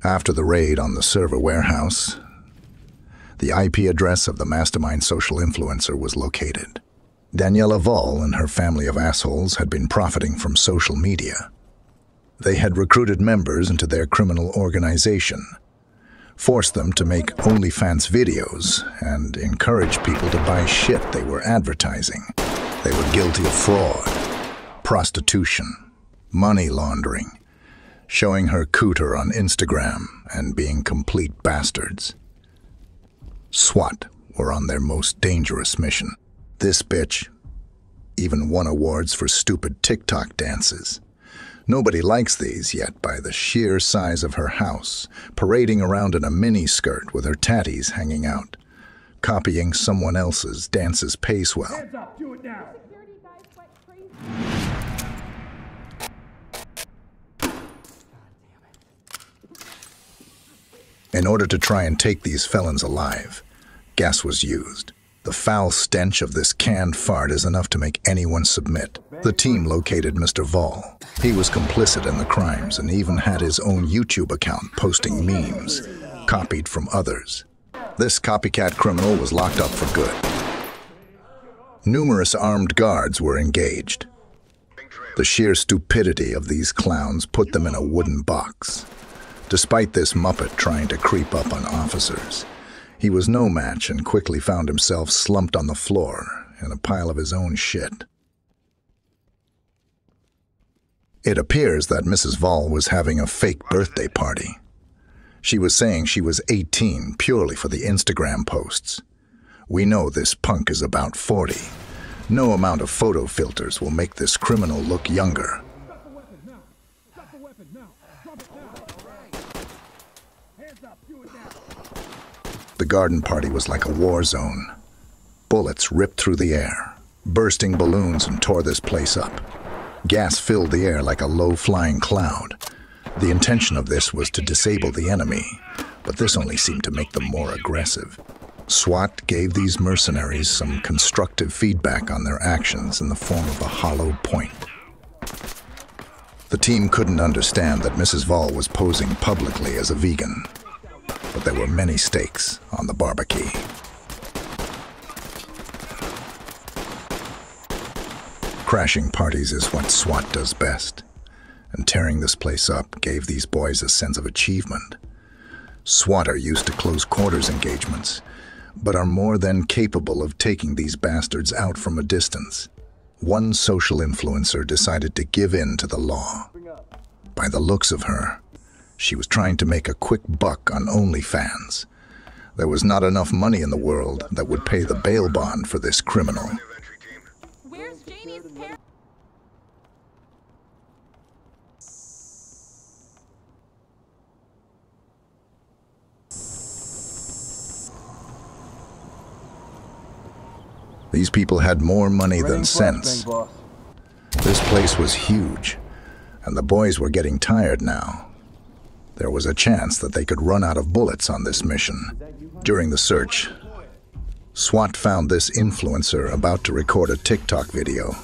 After the raid on the server warehouse, the IP address of the mastermind social influencer was located. Daniela Vall and her family of assholes had been profiting from social media. They had recruited members into their criminal organization, forced them to make OnlyFans videos, and encouraged people to buy shit they were advertising. They were guilty of fraud, prostitution, money laundering, showing her cooter on Instagram, and being complete bastards. SWAT were on their most dangerous mission. This bitch even won awards for stupid TikTok dances. Nobody likes these yet by the sheer size of her house, parading around in a mini-skirt with her tatties hanging out. Copying someone else's dances pays well. Hands up, do it now. In order to try and take these felons alive, gas was used. The foul stench of this canned fart is enough to make anyone submit. The team located Mr. Vall. He was complicit in the crimes and even had his own YouTube account posting memes, copied from others. This copycat criminal was locked up for good. Numerous armed guards were engaged. The sheer stupidity of these clowns put them in a wooden box. Despite this muppet trying to creep up on officers, he was no match and quickly found himself slumped on the floor in a pile of his own shit. It appears that Mrs. Vall was having a fake birthday party. She was saying she was 18 purely for the Instagram posts. We know this punk is about 40. No amount of photo filters will make this criminal look younger. The garden party was like a war zone. Bullets ripped through the air, bursting balloons and tore this place up. Gas filled the air like a low-flying cloud. The intention of this was to disable the enemy, but this only seemed to make them more aggressive. SWAT gave these mercenaries some constructive feedback on their actions in the form of a hollow point. The team couldn't understand that Mrs. Vall was posing publicly as a vegan, but there were many stakes on the barbecue. Crashing parties is what SWAT does best, and tearing this place up gave these boys a sense of achievement. SWAT are used to close quarters engagements, but are more than capable of taking these bastards out from a distance. One social influencer decided to give in to the law. By the looks of her, she was trying to make a quick buck on OnlyFans. There was not enough money in the world that would pay the bail bond for this criminal. Where's Janie's parents? These people had more money than sense. This place was huge, and the boys were getting tired now. There was a chance that they could run out of bullets on this mission. During the search, SWAT found this influencer about to record a TikTok video.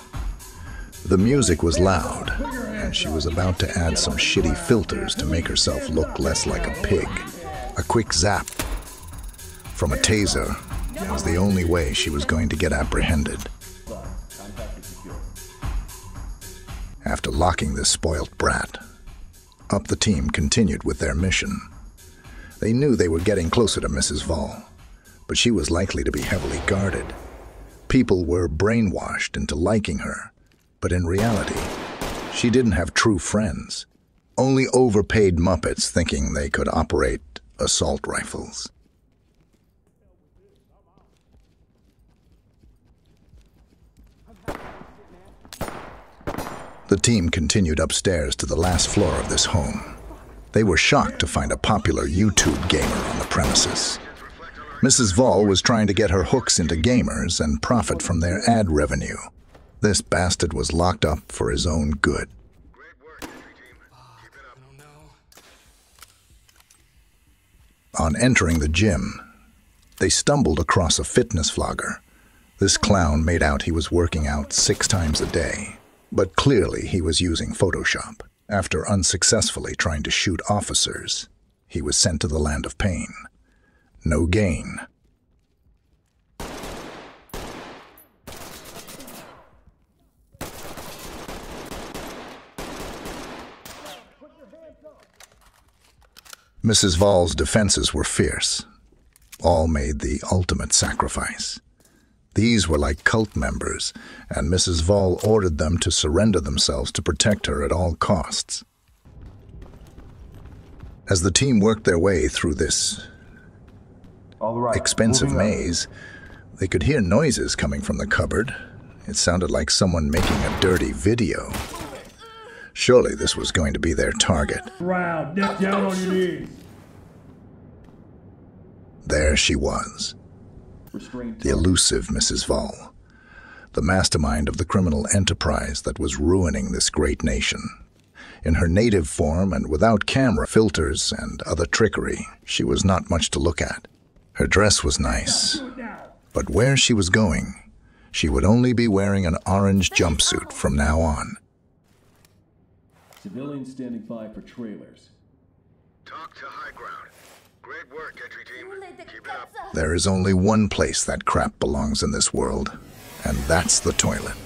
The music was loud, and she was about to add some shitty filters to make herself look less like a pig. A quick zap from a taser was the only way she was going to get apprehended. After locking this spoilt brat, up the team continued with their mission. They knew they were getting closer to Mrs. Vall, but she was likely to be heavily guarded. People were brainwashed into liking her, but in reality, she didn't have true friends. Only overpaid muppets thinking they could operate assault rifles. The team continued upstairs to the last floor of this home. They were shocked to find a popular YouTube gamer on the premises. Mrs. Vall was trying to get her hooks into gamers and profit from their ad revenue. This bastard was locked up for his own good. On entering the gym, they stumbled across a fitness vlogger. This clown made out he was working out 6 times a day. But clearly he was using Photoshop after unsuccessfully trying to shoot officers. He was sent to the land of pain. No gain. Mrs. Vall's defenses were fierce. All made the ultimate sacrifice. These were like cult members, and Mrs. Vall ordered them to surrender themselves to protect her at all costs. As the team worked their way through this expensive maze, they could hear noises coming from the cupboard. It sounded like someone making a dirty video. Surely this was going to be their target. Round, neck down on your knees. There she was, the elusive Mrs. Vall, the mastermind of the criminal enterprise that was ruining this great nation. In her native form and without camera filters and other trickery, she was not much to look at. Her dress was nice, but where she was going, she would only be wearing an orange jumpsuit from now on. Civilians standing by for trailers. Talk to high ground. Great work, entry team. Keep it up. There is only one place that crap belongs in this world, and that's the toilet.